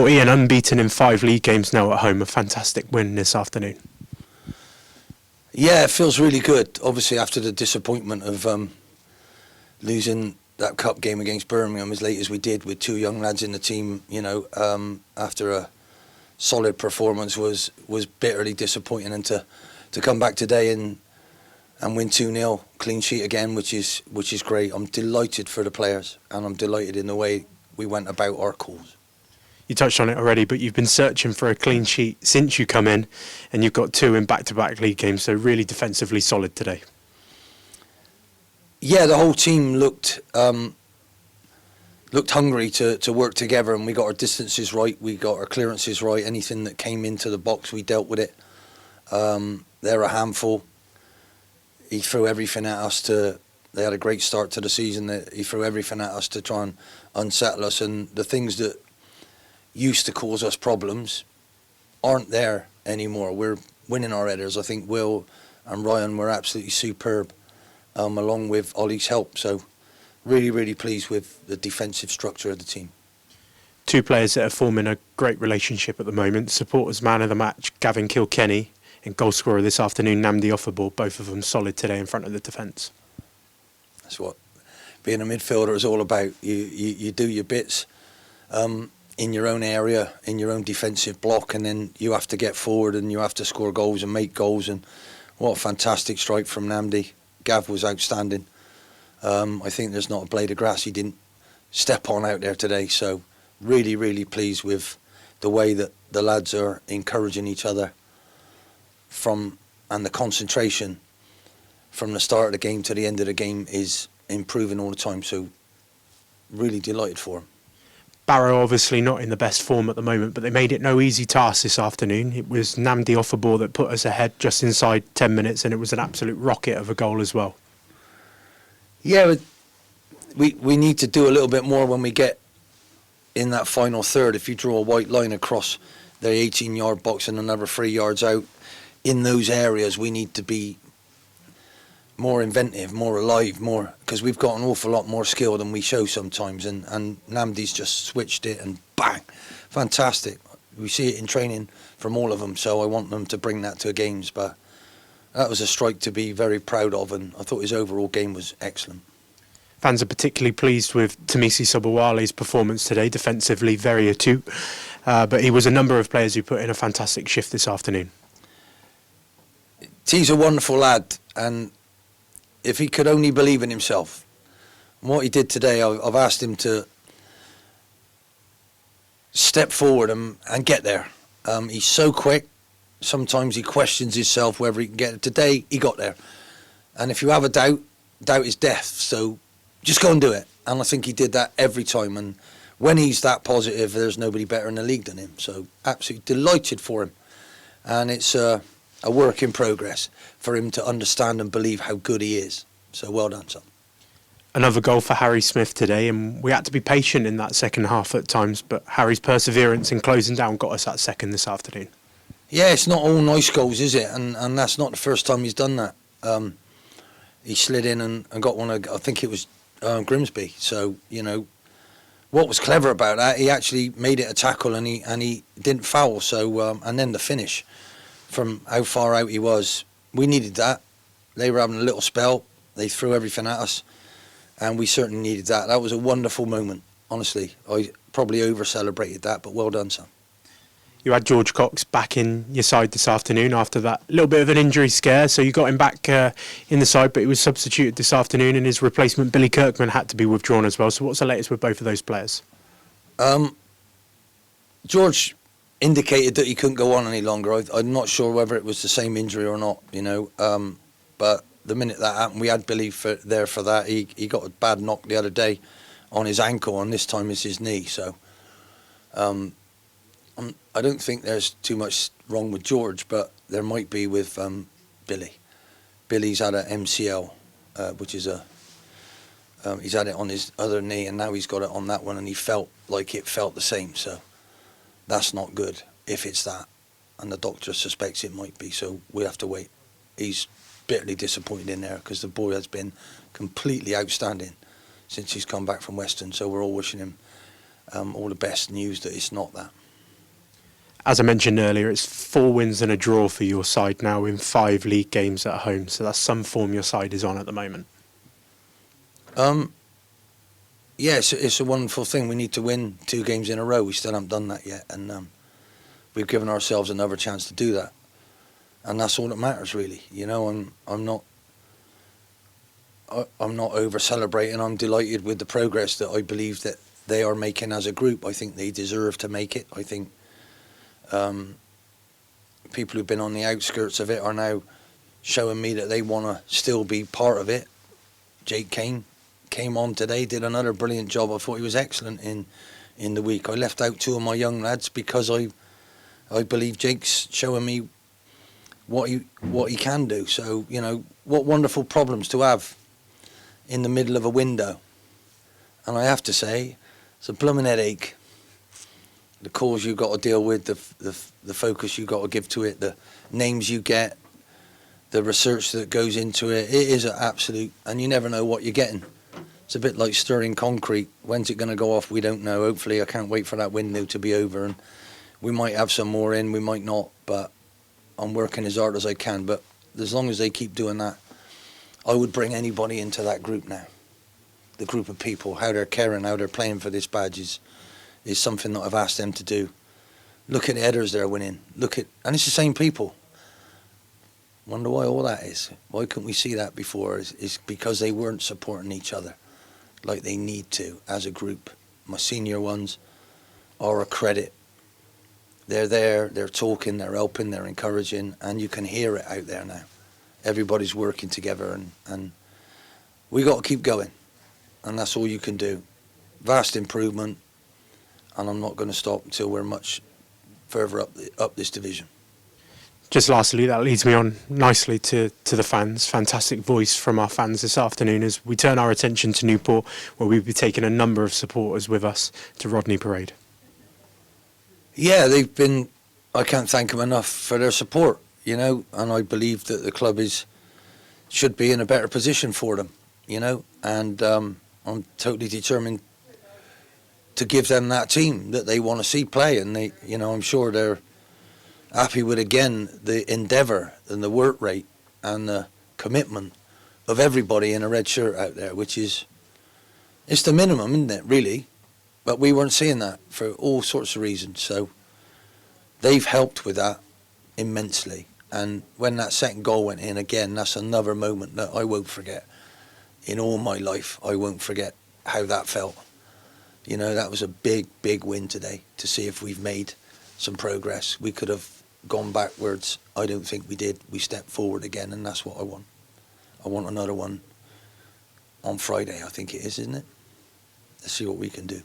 Ian, unbeaten in 5 league games now at home. A fantastic win this afternoon. Yeah, it feels really good. Obviously, after the disappointment of losing that cup game against Birmingham as late as we did with 2 young lads in the team, after a solid performance was bitterly disappointing, and to come back today and win 2-0, clean sheet again, which is great. I'm delighted for the players, and I'm delighted in the way we went about our cause. You touched on it already, but you've been searching for a clean sheet since you come in, and you've got 2 in back-to-back league games, so really defensively solid today. Yeah, the whole team looked hungry to work together, and we got our distances right, we got our clearances right. Anything that came into the box, we dealt with it. They're a handful. He threw everything at us they had a great start to the season. He threw everything at us to try and unsettle us, and the things that used to cause us problems aren't there anymore. We're winning our headers. I think Will and Ryan were absolutely superb, along with Ollie's help. So really, really pleased with the defensive structure of the team. 2 players that are forming a great relationship at the moment. Supporters man of the match, Gavin Kilkenny, and goal scorer this afternoon, Namdi Offerball. Both of them solid today in front of the defence. That's what being a midfielder is all about. You do your bits in your own area, in your own defensive block, and then you have to get forward and you have to score goals and make goals. And what a fantastic strike from Namdi. Gav was outstanding. I think there's not a blade of grass he didn't step on out there today. So really, really pleased with the way that the lads are encouraging each other and the concentration from the start of the game to the end of the game is improving all the time. So really delighted for him. Barrow obviously not in the best form at the moment, but they made it no easy task this afternoon. It was Namdi Offerball that put us ahead just inside 10 minutes, and it was an absolute rocket of a goal as well. Yeah, we need to do a little bit more when we get in that final third. If you draw a white line across the 18-yard box and another 3 yards out, in those areas we need to be more inventive, more alive, more, because we've got an awful lot more skill than we show sometimes, and Namdi's just switched it and bang, fantastic. We see it in training from all of them, so I want them to bring that to games. But that was a strike to be very proud of, and I thought his overall game was excellent. Fans are particularly pleased with Tamisi Sobowale's performance today, defensively very acute, but he was a number of players who put in a fantastic shift this afternoon. He's a wonderful lad, and if he could only believe in himself. And what he did today, I've asked him to step forward and get there. He's so quick. Sometimes he questions himself whether he can get it. Today, he got there. And if you have a doubt is death. So just go and do it. And I think he did that every time. And when he's that positive, there's nobody better in the league than him. So absolutely delighted for him. And it's a work in progress for him to understand and believe how good he is. So well done, son. Another goal for Harry Smith today, and we had to be patient in that second half at times, but Harry's perseverance in closing down got us that second this afternoon. Yeah, it's not all nice goals, is it? And that's not the first time he's done that. He slid in and got one, I think it was Grimsby. So, what was clever about that, he actually made it a tackle and he didn't foul. So, and then the finish from how far out he was, we needed that. They were having a little spell. They threw everything at us, and we certainly needed that. That was a wonderful moment, honestly. I probably over-celebrated that, but well done, son. You had George Cox back in your side this afternoon after that little bit of an injury scare, so you got him back in the side, but he was substituted this afternoon, and his replacement, Billy Kirkman, had to be withdrawn as well. So what's the latest with both of those players? George indicated that he couldn't go on any longer. I'm not sure whether it was the same injury or not, but the minute that happened, we had Billy there for that. He got a bad knock the other day on his ankle, and this time it's his knee. So I don't think there's too much wrong with George, but there might be with Billy. Billy's had an MCL, which is he's had it on his other knee, and now he's got it on that one, and he felt like it felt the same. So that's not good if it's that, and the doctor suspects it might be. So we have to wait. He's bitterly disappointed in there because the boy has been completely outstanding since he's come back from Western. So we're all wishing him all the best news that it's not that. as I mentioned earlier, it's 4 wins and a draw for your side now in 5 league games at home. So that's some form your side is on at the moment. Yeah, it's a wonderful thing. We need to win 2 games in a row. We still haven't done that yet, and we've given ourselves another chance to do that, and that's all that matters, really. You know, I'm not over celebrating. I'm delighted with the progress that I believe that they are making as a group. I think they deserve to make it. I think people who've been on the outskirts of it are now showing me that they want to still be part of it. Jake Kane came on today, did another brilliant job. I thought he was excellent in the week. I left out 2 of my young lads because I believe Jake's showing me what he can do. So, you know, what wonderful problems to have in the middle of a window. And I have to say, it's a blooming headache. The calls you've got to deal with, the focus you've got to give to it, the names you get, the research that goes into it. It is an absolute, and you never know what you're getting. It's a bit like stirring concrete. When's it going to go off? We don't know. Hopefully, I can't wait for that window to be over, and we might have some more in, we might not, but I'm working as hard as I can. But as long as they keep doing that, I would bring anybody into that group now. The group of people, how they're caring, how they're playing for this badge is something that I've asked them to do. Look at the headers they're winning. And it's the same people. Wonder why all that is. Why couldn't we see that before? Is because they weren't supporting each other like they need to as a group. My senior ones are a credit. They're there, they're talking, they're helping, they're encouraging, and you can hear it out there now. Everybody's working together, and we got to keep going, and that's all you can do. Vast improvement, and I'm not going to stop until we're much further up this division. Just lastly, that leads me on nicely to the fans. Fantastic voice from our fans this afternoon as we turn our attention to Newport, where we'll be taking a number of supporters with us to Rodney Parade. Yeah, they've been, I can't thank them enough for their support, you know, and I believe that the club should be in a better position for them, you know, and I'm totally determined to give them that team that they want to see play, and they, you know, I'm sure they're happy with, again, the endeavour and the work rate and the commitment of everybody in a red shirt out there, which is, it's the minimum, isn't it, really? But we weren't seeing that for all sorts of reasons, so they've helped with that immensely. And when that second goal went in, again, that's another moment that I won't forget. In all my life, I won't forget how that felt. You know, that was a big, big win today to see if we've made some progress. We could have gone backwards. I don't think we did. We stepped forward again, and that's what I want. I want another one on Friday, I think it is, isn't it? Let's see what we can do.